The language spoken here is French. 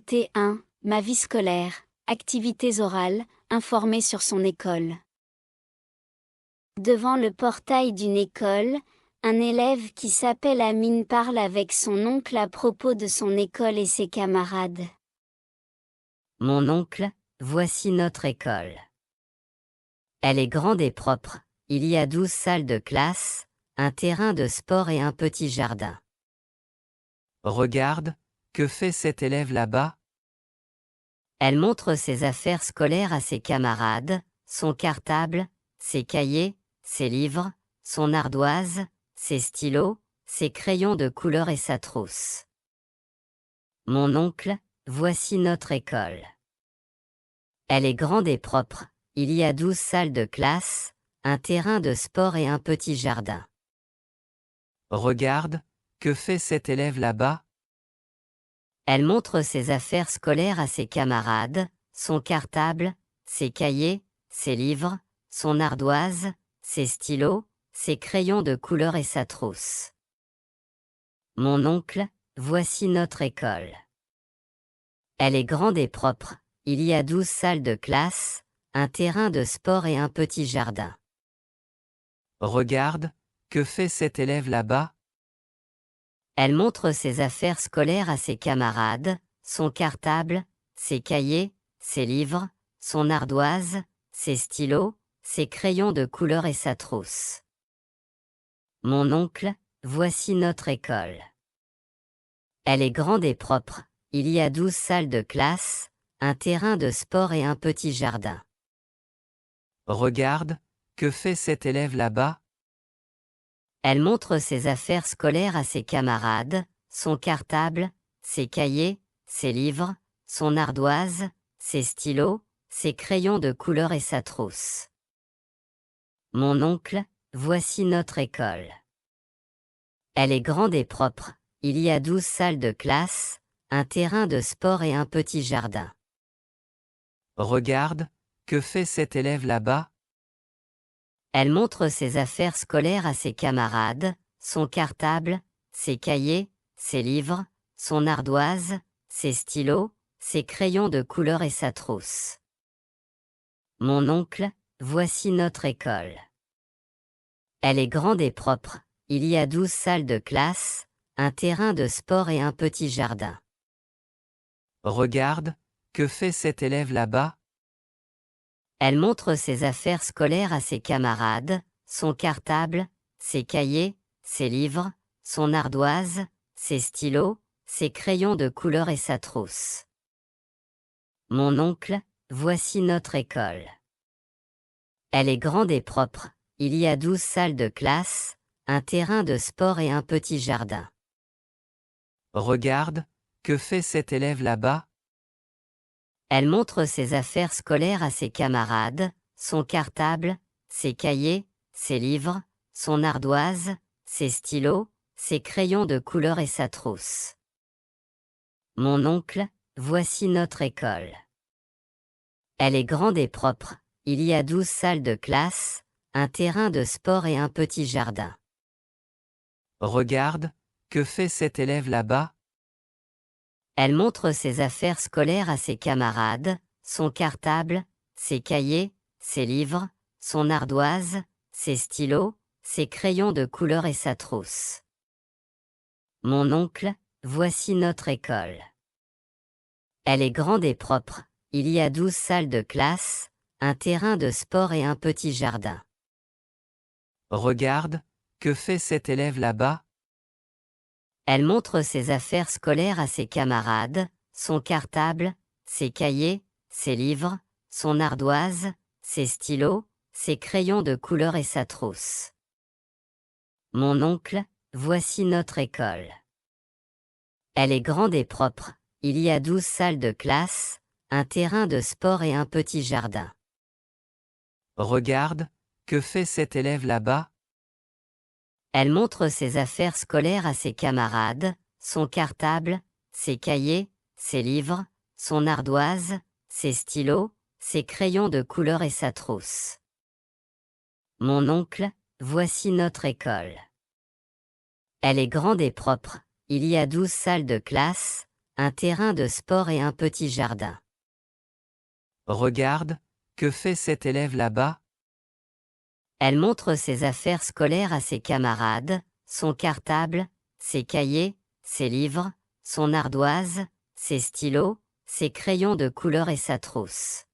Activité 1, ma vie scolaire, activités orales, informer sur son école. Devant le portail d'une école, un élève qui s'appelle Amine parle avec son oncle à propos de son école et ses camarades. Mon oncle, voici notre école. Elle est grande et propre, il y a 12 salles de classe, un terrain de sport et un petit jardin. Regarde, que fait cet élève là-bas? Elle montre ses affaires scolaires à ses camarades, son cartable, ses cahiers, ses livres, son ardoise, ses stylos, ses crayons de couleur et sa trousse. Mon oncle, voici notre école. Elle est grande et propre, il y a 12 salles de classe, un terrain de sport et un petit jardin. Regarde, que fait cet élève là-bas? Elle montre ses affaires scolaires à ses camarades, son cartable, ses cahiers, ses livres, son ardoise, ses stylos, ses crayons de couleur et sa trousse. Mon oncle, voici notre école. Elle est grande et propre, il y a 12 salles de classe, un terrain de sport et un petit jardin. Regarde, que fait cet élève là-bas? Elle montre ses affaires scolaires à ses camarades, son cartable, ses cahiers, ses livres, son ardoise, ses stylos, ses crayons de couleur et sa trousse. Mon oncle, voici notre école. Elle est grande et propre, il y a 12 salles de classe, un terrain de sport et un petit jardin. Regarde, que fait cet élève là-bas? Elle montre ses affaires scolaires à ses camarades, son cartable, ses cahiers, ses livres, son ardoise, ses stylos, ses crayons de couleur et sa trousse. Mon oncle, voici notre école. Elle est grande et propre, il y a 12 salles de classe, un terrain de sport et un petit jardin. Regarde, que fait cet élève là-bas? Elle montre ses affaires scolaires à ses camarades, son cartable, ses cahiers, ses livres, son ardoise, ses stylos, ses crayons de couleur et sa trousse. Mon oncle, voici notre école. Elle est grande et propre, il y a 12 salles de classe, un terrain de sport et un petit jardin. Regarde, que fait cet élève là-bas? Elle montre ses affaires scolaires à ses camarades, son cartable, ses cahiers, ses livres, son ardoise, ses stylos, ses crayons de couleur et sa trousse. Mon oncle, voici notre école. Elle est grande et propre, il y a 12 salles de classe, un terrain de sport et un petit jardin. Regarde, que fait cet élève là-bas? Elle montre ses affaires scolaires à ses camarades, son cartable, ses cahiers, ses livres, son ardoise, ses stylos, ses crayons de couleur et sa trousse. Mon oncle, voici notre école. Elle est grande et propre, il y a 12 salles de classe, un terrain de sport et un petit jardin. Regarde, que fait cet élève là-bas? Elle montre ses affaires scolaires à ses camarades, son cartable, ses cahiers, ses livres, son ardoise, ses stylos, ses crayons de couleur et sa trousse. Mon oncle, voici notre école. Elle est grande et propre, il y a 12 salles de classe, un terrain de sport et un petit jardin. Regarde, que fait cet élève là-bas? Elle montre ses affaires scolaires à ses camarades, son cartable, ses cahiers, ses livres, son ardoise, ses stylos, ses crayons de couleur et sa trousse. Mon oncle, voici notre école. Elle est grande et propre, il y a 12 salles de classe, un terrain de sport et un petit jardin. Regarde, que fait cet élève là-bas? Elle montre ses affaires scolaires à ses camarades, son cartable, ses cahiers, ses livres, son ardoise, ses stylos, ses crayons de couleur et sa trousse. Mon oncle, voici notre école. Elle est grande et propre, il y a 12 salles de classe, Un terrain de sport et un petit jardin. Regarde, que fait cet élève là-bas? Elle montre ses affaires scolaires à ses camarades, son cartable, ses cahiers, ses livres, son ardoise, ses stylos, ses crayons de couleur et sa trousse.